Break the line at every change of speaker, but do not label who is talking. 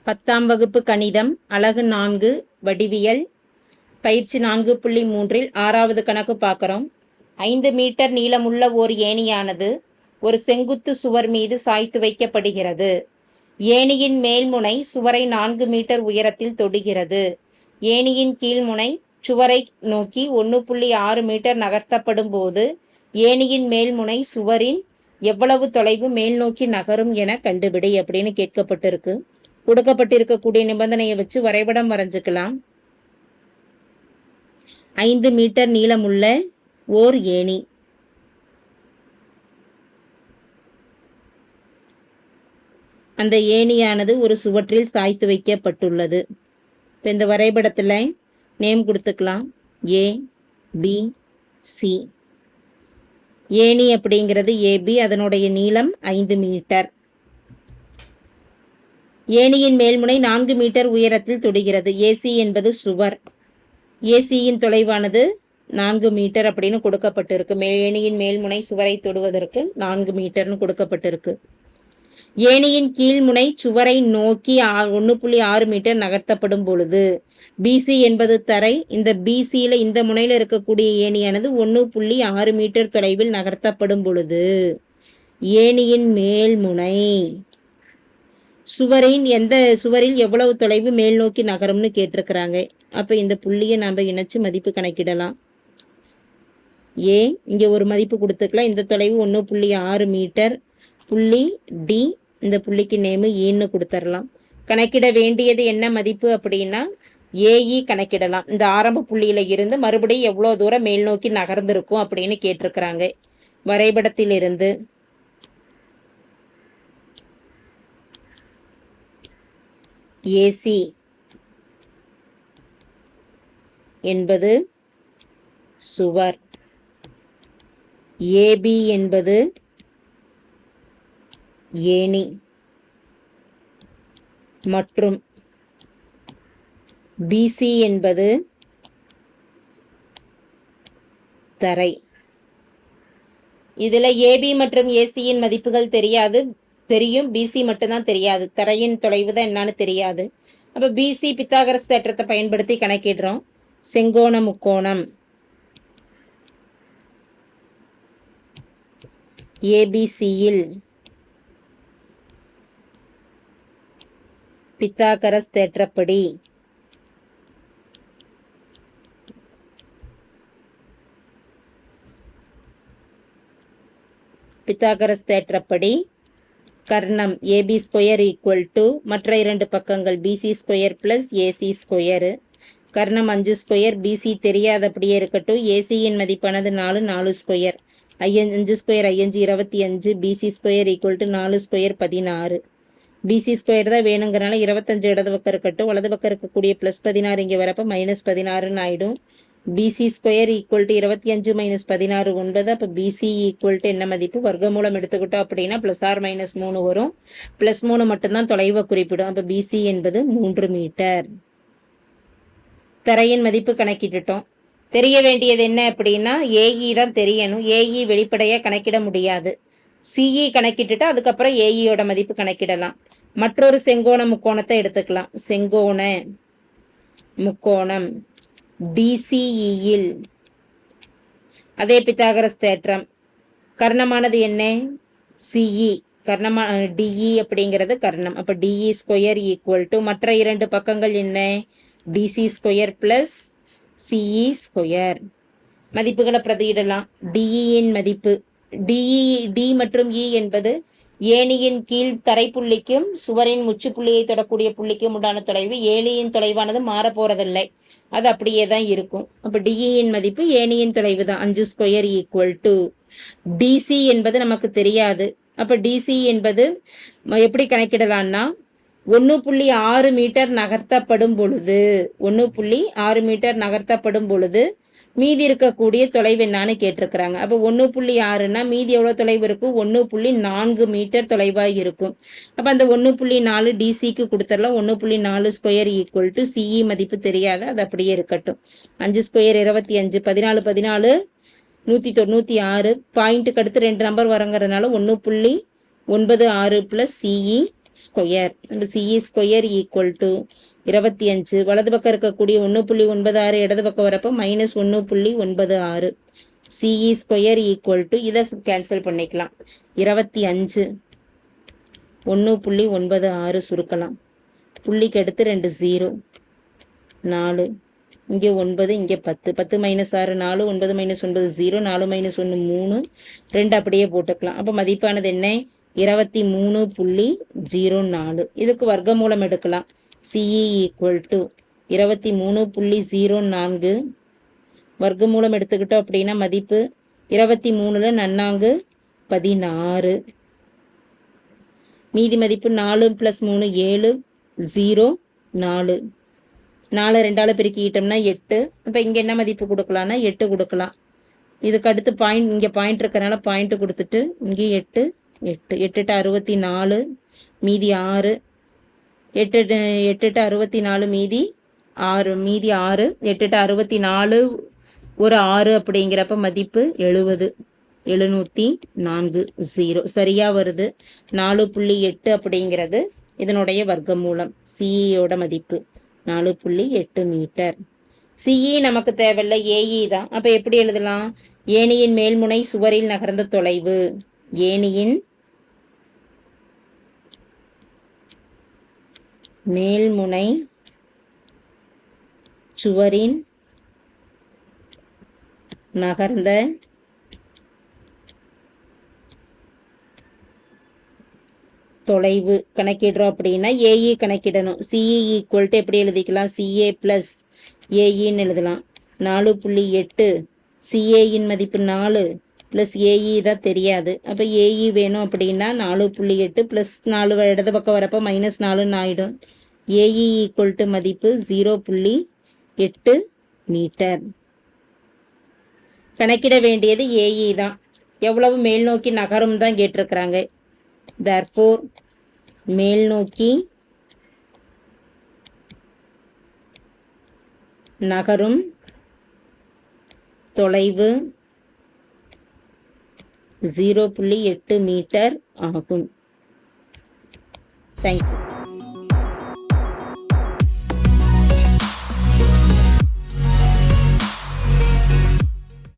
10ஆம் வகுப்பு கணிதம் அலகு 4 வடிவியல் பயிற்சி 4.3 6வது கணக்கு பார்க்குறோம். 5 மீட்டர் நீளமுள்ள ஓர் ஏணியானது ஒரு செங்குத்து சுவர் மீது சாய்த்து வைக்கப்படுகிறது. ஏணியின் மேல்முனை சுவரை 4 மீட்டர் உயரத்தில் தொடுகிறது. ஏணியின் கீழ்முனை சுவரை நோக்கி 1.6 மீட்டர் நகர்த்தப்படும் போது ஏணியின் மேல்முனை சுவரின் எவ்வளவு தொலைவு மேல் நோக்கி நகரும் என கண்டுபிடி அப்படின்னு கேட்கப்பட்டிருக்கு. கொடுக்கப்பட்டிருக்கக்கூடிய நிபந்தனையை வச்சு வரைபடம் வரைஞ்சுக்கலாம். 5 மீட்டர் நீளமுள்ள ஓர் ஏணி. அந்த ஏணியானது ஒரு சுவற்றில் சாய்த்து வைக்கப்பட்டுள்ளது. இப்போ இந்த வரைபடத்தில் நேம் கொடுத்துக்கலாம். ஏ பி சி. ஏணி அப்படிங்கிறது ஏபி, அதனுடைய நீளம் 5 மீட்டர். ஏணியின் மேல்முனை 4 மீட்டர் உயரத்தில் தொடுகிறது. ஏசி என்பது சுவர். ஏசியின் தொலைவானது 4 மீட்டர் அப்படின்னு கொடுக்கப்பட்டிருக்கு. ஏணியின் மேல்முனை சுவரை தொடுவதற்கு 4 மீட்டர்னு கொடுக்கப்பட்டிருக்கு. ஏணியின் கீழ்முனை சுவரை நோக்கி 1.6 மீட்டர் நகர்த்தப்படும் பொழுது பிசி என்பது தரை. இந்த பிசியில் இந்த முனையில் இருக்கக்கூடிய ஏணியானது 1.6 மீட்டர் தொலைவில் நகர்த்தப்படும் பொழுது ஏணியின் மேல்முனை சுவரில் எவ்வளவு தொலைவு மேல் நோக்கி நகரும்னு கேட்டிருக்கிறாங்க. அப்போ இந்த புள்ளியை நாம் இணைச்சு மதிப்பு கணக்கிடலாம். ஏ இங்கே ஒரு மதிப்பு கொடுத்துக்கலாம். இந்த தொலைவு 1.6 மீட்டர். புள்ளி டி, இந்த புள்ளிக்கு நேமு ஈன்னு கொடுத்துடலாம். கணக்கிட வேண்டியது என்ன மதிப்பு அப்படின்னா ஏஇ கணக்கிடலாம். இந்த ஆரம்ப புள்ளியில இருந்து மறுபடியும் எவ்வளோ தூரம் மேல் நோக்கி நகர்ந்திருக்கும் அப்படின்னு கேட்டிருக்கிறாங்க. வரைபடத்திலிருந்து ஏசி என்பது சுவர், ஏபி என்பது ஏணி மற்றும் பிசி என்பது தரை. இதில் ஏபி மற்றும் ஏசியின் மதிப்புகள் தெரியும், பிசி மட்டும்தான் தெரியாது. தரையின் தொலைவு தான் என்னன்னு தெரியாது. அப்போ பிசி பித்தாகரஸ் தேற்றத்தை பயன்படுத்தி கணக்கிடுறோம். செங்கோண முக்கோணம் ஏபிசியில் பித்தாகரஸ் தேற்றப்படி கர்ணம் ஏபி ஸ்கொயர் ஈக்குவல் டு மற்ற இரண்டு பக்கங்கள் BC square plus AC square. கர்ணம் 5 ஸ்கொயர், பிசி தெரியாதபடியே இருக்கட்டும். ஏசியின் மதிப்பானது 4 square, 5 square 5 25, BC square equal to 4 square 16. BC square தான் வேணுங்கிறனால 25 இடது பக்கம் இருக்கட்டும். வலது பக்கம் இருக்கக்கூடிய ப்ளஸ் 16 இங்கே வரப்போ -16ன்னு ஆகிடும். PC square equal to 25 - 16 9. அப்போ பிசி ஈக்குவல் டு என்ன மதிப்பு? வர்க்கமூலம் எடுத்துக்கிட்டோம் அப்படின்னா +or-3 வரும். +3 மட்டும்தான் தொலைவை குறிப்பிடும். அப்போ பிசி என்பது 3 மீட்டர். தரையின் மதிப்பு கணக்கிட்டுட்டோம். தெரிய வேண்டியது என்ன அப்படின்னா ஏஇ தான் தெரியணும். ஏஇ வெளிப்படையாக கணக்கிட முடியாது. சிஇ கணக்கிட்டுட்டு அதுக்கப்புறம் ஏஇயோட மதிப்பு கணக்கிடலாம். மற்றொரு செங்கோண முக்கோணத்தை எடுத்துக்கலாம். செங்கோண முக்கோணம் டிசிஇயில் அதே பித்தாகரஸ் தேற்றம். கர்ணமானது என்ன? சிஇ. டிஇ அப்படிங்கிறது கர்ணம். அப்போ டிஇ ஸ்கொயர் ஈக்குவல் டு மற்ற இரண்டு பக்கங்கள் என்ன? DC square plus CE square. மதிப்புகளை பிரதியிடலாம். டிஇயின் மதிப்பு டி மற்றும் இ என்பது ஏணியின் கீழ் தரைப்புள்ளிக்கும் சுவரின் முச்சுப்புள்ளியை தொடக்கூடிய புள்ளிக்கும் உண்டான தொலைவு. ஏணியின் தொலைவானது மாற போறதில்லை, அது அப்படியே தான் இருக்கும். அப்போ டிஇயின் மதிப்பு ஏணியின் தொலைவு தான். 5 ஸ்கொயர் ஈக்குவல் டு டிசி என்பது நமக்கு தெரியாது. அப்போ டிசி என்பது எப்படி கணக்கிடலான்னா 1.6 மீட்டர் நகர்த்தப்படும் பொழுது மீதி இருக்கக்கூடிய தொலைவு என்னான்னு கேட்டிருக்கிறாங்க. அப்போ 1.6ன்னா மீதி எவ்வளோ தொலைவு இருக்கும்? 1.4 மீட்டர் தொலைவாக இருக்கும். அப்போ அந்த 1.4 டிசிக்கு கொடுத்துடலாம். 1.4 ஸ்கொயர் ஈக்குவல் டு சிஇ மதிப்பு தெரியாது, அது அப்படியே இருக்கட்டும். 5 ஸ்கொயர் 25, 14 196. பாயிண்ட்டுக்கு அடுத்து 2 நம்பர் வரங்கிறதுனால 1.96 + சிஇ ஸ்கொயர். நம்ம சிஇ ஸ்கொயர் ஈக்குவல் டு 25. வலது பக்கம் இருக்கக்கூடிய 1.96 இடது பக்கம் வரப்போ -1.96. சிஇ ஸ்கொயர் ஈக்குவல் டு இதை கேன்சல் பண்ணிக்கலாம். 25 1.96 சுருக்கலாம். புள்ளிக்கு அடுத்து 2 0 4 இங்கே 9 இங்கே 10 10 - 6 4 9 - 9 0 4 - 1 3 2 அப்படியே போட்டுக்கலாம். அப்போ மதிப்பானது என்ன 23.04. இதுக்கு வர்க்கமூலம் எடுக்கலாம். சிஇ ஈக்குவல் டு 23.04 வர்க்கமூலம் எடுத்துக்கிட்டோம் அப்படின்னா மதிப்பு 23ல் நன்னாங்கு 16. மீதி மதிப்பு 4 + 3 7 0 4 4 2ஆல் பெருக்கிட்டோம்னா 8. இப்போ இங்கே என்ன மதிப்பு கொடுக்கலாம்னா 8 கொடுக்கலாம். இதுக்கு அடுத்து பாயிண்ட் இங்கே பாயிண்ட் இருக்கிறனால பாயிண்ட் கொடுத்துட்டு இங்கே 8 8 8 × 64 மீதி 6 8 8 × 64 மீதி 6 மீதி 6 8 × 64 ஒரு 6 அப்படிங்கிறப்ப மதிப்பு 70 704 சரியா வருது. 4.8 அப்படிங்கிறது இதனுடைய வர்க்கமூலம். சிஇயோட மதிப்பு 4.8 மீட்டர். சிஇ நமக்கு தேவையில்லை, ஏஇ தான். அப்ப எப்படி எழுதலாம்? ஏணியின் மேல்முனை சுவரில் நகர்ந்த தொலைவு. ஏணியின் மேல்முனை சுவரின் நகர்ந்த தொலைவு கணக்கிடுறோம் அப்படின்னா ஏஇ கணக்கிடணும். சிஇ ஈக்குவல் டு எப்படி எழுதிக்கலாம்? சிஏ ப்ளஸ் ஏஇன்னு எழுதலாம். 4.8 சிஏயின் மதிப்பு 4 ப்ளஸ் ஏஇ தான் தெரியாது. அப்போ ஏஇ வேணும் அப்படின்னா 4.8 ப்ளஸ் 4 இடது பக்கம் வரப்போ -4ன்னு ஆகிடும். ஏஇ ஈக்குவல் டு மதிப்பு 0.8 மீட்டர். கணக்கிட வேண்டியது ஏஇ தான். எவ்வளவு மேல் நோக்கி நகரும் தான் கேட்டிருக்கிறாங்க. therefore மேல் நோக்கி நகரும் தொலைவு 0.8 மீட்டர் ஆகும். தேங்க்யூ.